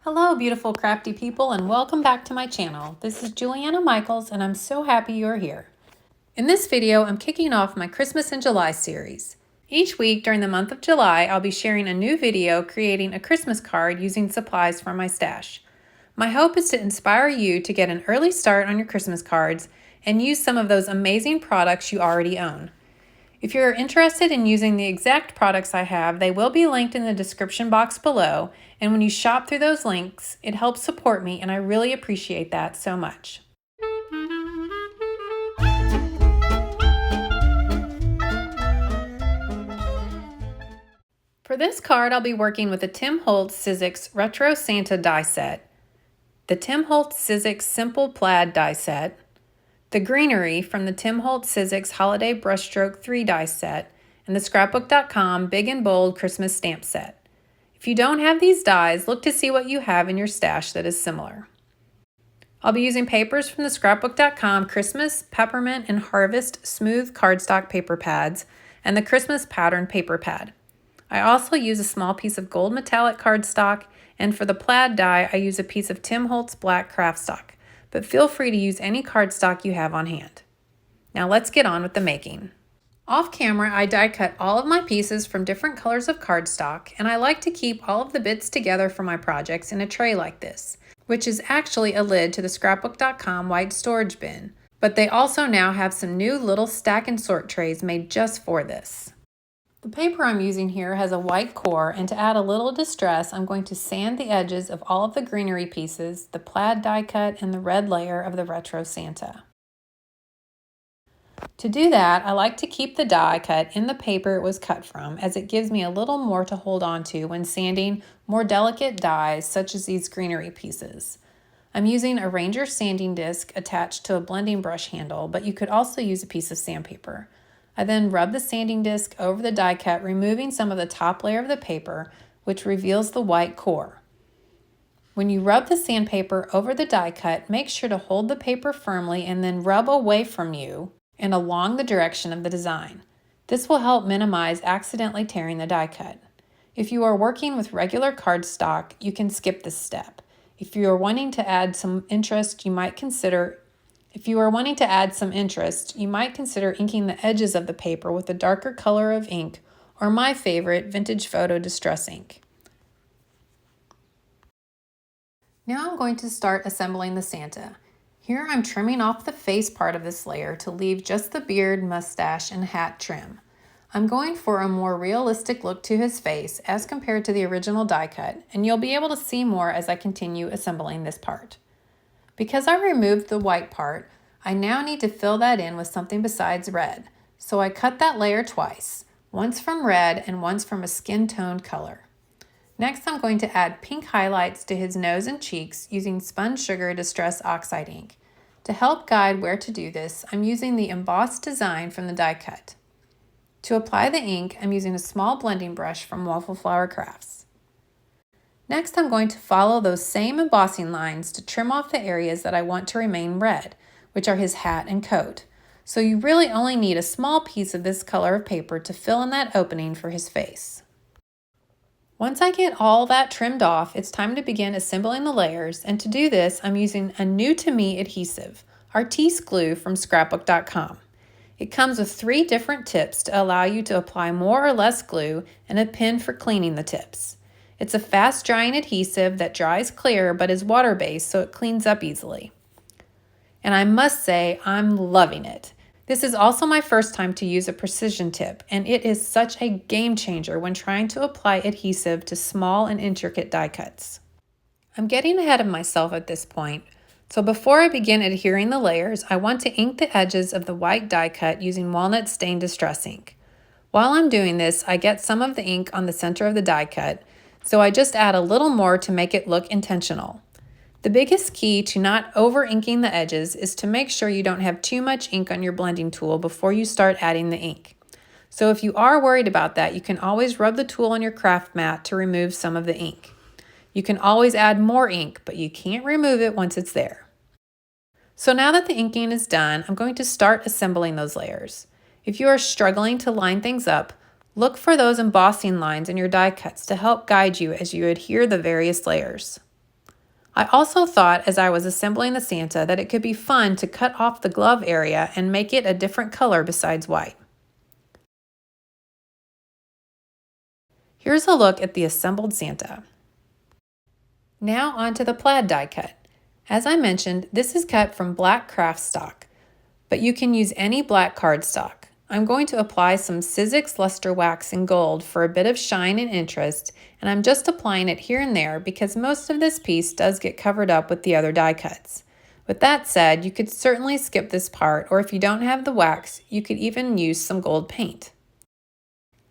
Hello beautiful crafty people and welcome back to my channel. This is Juliana Michaels and I'm so happy you're here. In this video I'm kicking off my Christmas in July series. Each week during the month of July I'll be sharing a new video creating a Christmas card using supplies from my stash. My hope is to inspire you to get an early start on your Christmas cards and use some of those amazing products you already own. If you're interested in using the exact products I have, they will be linked in the description box below, and when you shop through those links, it helps support me and I really appreciate that so much. For this card, I'll be working with the Tim Holtz Sizzix Retro Santa die set, the Tim Holtz Sizzix Simple Plaid die set, the greenery from the Tim Holtz Sizzix Holiday Brushstroke 3 die set, and the Scrapbook.com Big and Bold Christmas stamp set. If you don't have these dies, look to see what you have in your stash that is similar. I'll be using papers from the Scrapbook.com Christmas, Peppermint, and Harvest Smooth Cardstock paper pads and the Christmas Pattern paper pad. I also use a small piece of gold metallic cardstock, and for the plaid die, I use a piece of Tim Holtz black Kraft stock. But feel free to use any cardstock you have on hand. Now let's get on with the making. Off camera, I die cut all of my pieces from different colors of cardstock, and I like to keep all of the bits together for my projects in a tray like this, which is actually a lid to the Scrapbook.com white storage bin, but they also now have some new little stack and sort trays made just for this. The paper I'm using here has a white core, and to add a little distress, I'm going to sand the edges of all of the greenery pieces, the plaid die cut, and the red layer of the Retro Santa. To do that, I like to keep the die cut in the paper it was cut from, as it gives me a little more to hold on to when sanding more delicate dies such as these greenery pieces. I'm using a Ranger sanding disc attached to a blending brush handle, but you could also use a piece of sandpaper. I then rub the sanding disc over the die cut, removing some of the top layer of the paper, which reveals the white core. When you rub the sandpaper over the die cut, make sure to hold the paper firmly and then rub away from you and along the direction of the design. This will help minimize accidentally tearing the die cut. If you are working with regular cardstock, you can skip this step. If you are wanting to add some interest, you might consider inking the edges of the paper with a darker color of ink, or my favorite, Vintage Photo Distress ink. Now I'm going to start assembling the Santa. Here I'm trimming off the face part of this layer to leave just the beard, mustache, and hat trim. I'm going for a more realistic look to his face as compared to the original die cut, and you'll be able to see more as I continue assembling this part. Because I removed the white part, I now need to fill that in with something besides red, so I cut that layer twice, once from red and once from a skin-toned color. Next, I'm going to add pink highlights to his nose and cheeks using Spun Sugar Distress Oxide ink. To help guide where to do this, I'm using the embossed design from the die cut. To apply the ink, I'm using a small blending brush from Waffle Flower Crafts. Next, I'm going to follow those same embossing lines to trim off the areas that I want to remain red, which are his hat and coat. So you really only need a small piece of this color of paper to fill in that opening for his face. Once I get all that trimmed off, it's time to begin assembling the layers, and to do this, I'm using a new-to-me adhesive, Artiste Glue from Scrapbook.com. It comes with 3 different tips to allow you to apply more or less glue and a pin for cleaning the tips. It's a fast-drying adhesive that dries clear but is water-based, so it cleans up easily. And I must say, I'm loving it. This is also my first time to use a precision tip, and it is such a game changer when trying to apply adhesive to small and intricate die cuts. I'm getting ahead of myself at this point, so before I begin adhering the layers, I want to ink the edges of the white die cut using Walnut Stain Distress ink. While I'm doing this, I get some of the ink on the center of the die cut, so I just add a little more to make it look intentional. The biggest key to not over-inking the edges is to make sure you don't have too much ink on your blending tool before you start adding the ink. So if you are worried about that, you can always rub the tool on your craft mat to remove some of the ink. You can always add more ink, but you can't remove it once it's there. So now that the inking is done, I'm going to start assembling those layers. If you are struggling to line things up, look for those embossing lines in your die cuts to help guide you as you adhere the various layers. I also thought as I was assembling the Santa that it could be fun to cut off the glove area and make it a different color besides white. Here's a look at the assembled Santa. Now onto the plaid die cut. As I mentioned, this is cut from black Kraft stock, but you can use any black cardstock. I'm going to apply some Sizzix luster wax in gold for a bit of shine and interest, and I'm just applying it here and there because most of this piece does get covered up with the other die cuts. With that said, you could certainly skip this part, or if you don't have the wax, you could even use some gold paint.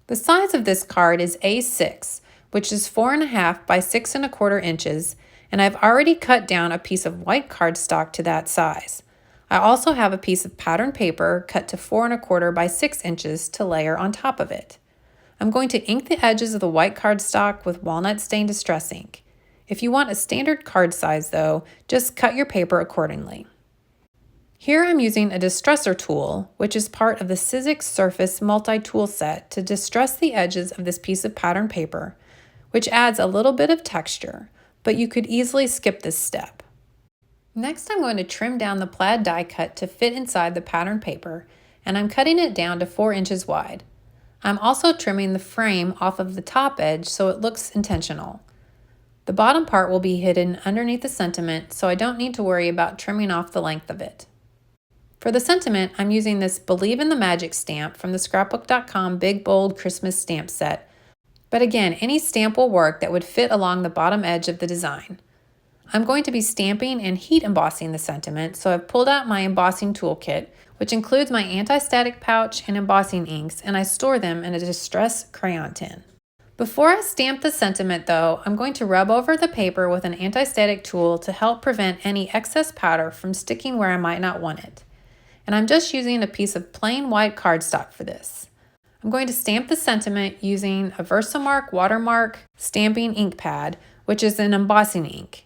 The size of this card is A6, which is 4.5 by 6.25 inches, and I've already cut down a piece of white cardstock to that size. I also have a piece of pattern paper cut to 4.25 by 6 inches to layer on top of it. I'm going to ink the edges of the white cardstock with walnut stain distress ink. If you want a standard card size though, just cut your paper accordingly. Here I'm using a distresser tool, which is part of the Sizzix Surface multi-tool set to distress the edges of this piece of pattern paper, which adds a little bit of texture, but you could easily skip this step. Next, I'm going to trim down the plaid die cut to fit inside the pattern paper, and I'm cutting it down to 4 inches wide. I'm also trimming the frame off of the top edge so it looks intentional. The bottom part will be hidden underneath the sentiment, so I don't need to worry about trimming off the length of it. For the sentiment, I'm using this Believe in the Magic stamp from the scrapbook.com Big Bold Christmas stamp set, but again, any stamp will work that would fit along the bottom edge of the design. I'm going to be stamping and heat embossing the sentiment, so I've pulled out my embossing toolkit, which includes my anti-static pouch and embossing inks, and I store them in a distress crayon tin. Before I stamp the sentiment though, I'm going to rub over the paper with an anti-static tool to help prevent any excess powder from sticking where I might not want it. And I'm just using a piece of plain white cardstock for this. I'm going to stamp the sentiment using a Versamark Watermark stamping ink pad, which is an embossing ink.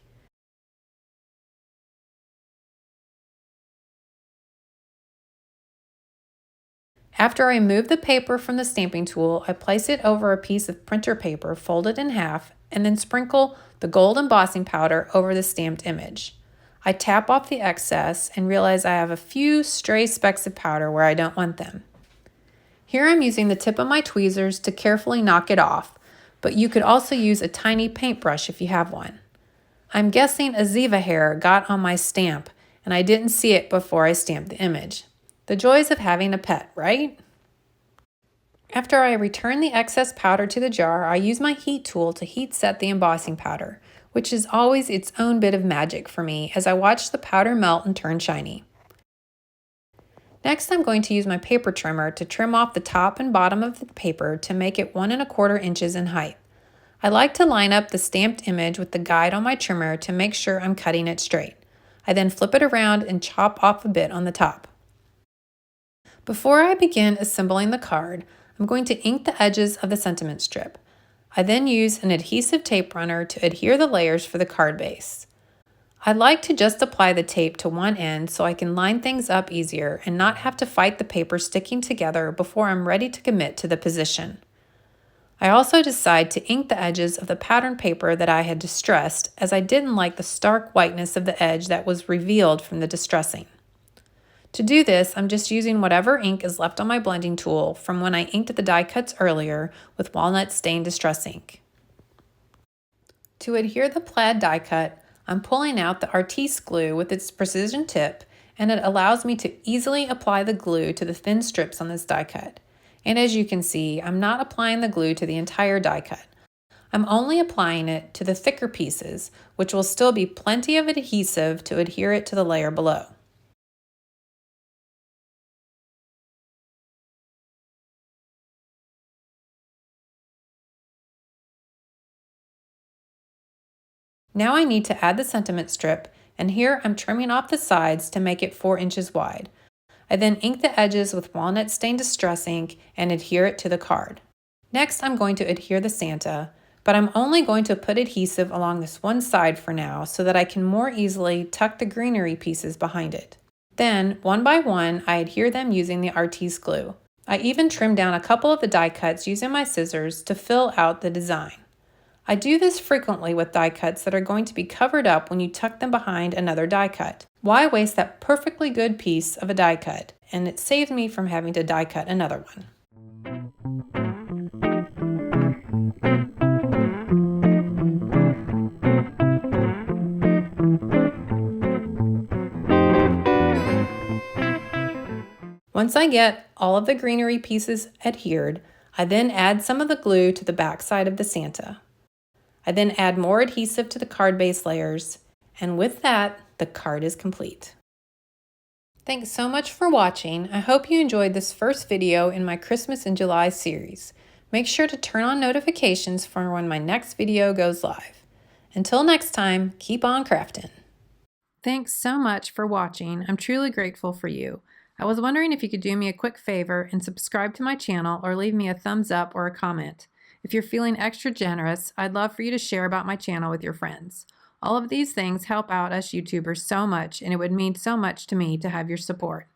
After I remove the paper from the stamping tool, I place it over a piece of printer paper folded in half and then sprinkle the gold embossing powder over the stamped image. I tap off the excess and realize I have a few stray specks of powder where I don't want them. Here I'm using the tip of my tweezers to carefully knock it off, but you could also use a tiny paintbrush if you have one. I'm guessing a Ziva hair got on my stamp and I didn't see it before I stamped the image. The joys of having a pet, right? After I return the excess powder to the jar, I use my heat tool to heat set the embossing powder, which is always its own bit of magic for me as I watch the powder melt and turn shiny. Next, I'm going to use my paper trimmer to trim off the top and bottom of the paper to make it 1.25 inches in height. I like to line up the stamped image with the guide on my trimmer to make sure I'm cutting it straight. I then flip it around and chop off a bit on the top. Before I begin assembling the card, I'm going to ink the edges of the sentiment strip. I then use an adhesive tape runner to adhere the layers for the card base. I like to just apply the tape to one end so I can line things up easier and not have to fight the paper sticking together before I'm ready to commit to the position. I also decide to ink the edges of the pattern paper that I had distressed, as I didn't like the stark whiteness of the edge that was revealed from the distressing. To do this, I'm just using whatever ink is left on my blending tool from when I inked the die cuts earlier with walnut stain distress ink. To adhere the plaid die cut, I'm pulling out the Artiste glue with its precision tip, and it allows me to easily apply the glue to the thin strips on this die cut. And as you can see, I'm not applying the glue to the entire die cut. I'm only applying it to the thicker pieces, which will still be plenty of adhesive to adhere it to the layer below. Now I need to add the sentiment strip, and here I'm trimming off the sides to make it 4 inches wide. I then ink the edges with walnut stain distress ink and adhere it to the card. Next, I'm going to adhere the Santa, but I'm only going to put adhesive along this one side for now so that I can more easily tuck the greenery pieces behind it. Then, one by one, I adhere them using the Artiste glue. I even trim down a couple of the die cuts using my scissors to fill out the design. I do this frequently with die cuts that are going to be covered up when you tuck them behind another die cut. Why waste that perfectly good piece of a die cut? And it saves me from having to die cut another one. Once I get all of the greenery pieces adhered, I then add some of the glue to the back side of the Santa. I then add more adhesive to the card base layers, and with that, the card is complete. Thanks so much for watching. I hope you enjoyed this first video in my Christmas in July series. Make sure to turn on notifications for when my next video goes live. Until next time, keep on crafting. Thanks so much for watching. I'm truly grateful for you. I was wondering if you could do me a quick favor and subscribe to my channel or leave me a thumbs up or a comment. If you're feeling extra generous, I'd love for you to share about my channel with your friends. All of these things help out us YouTubers so much, and it would mean so much to me to have your support.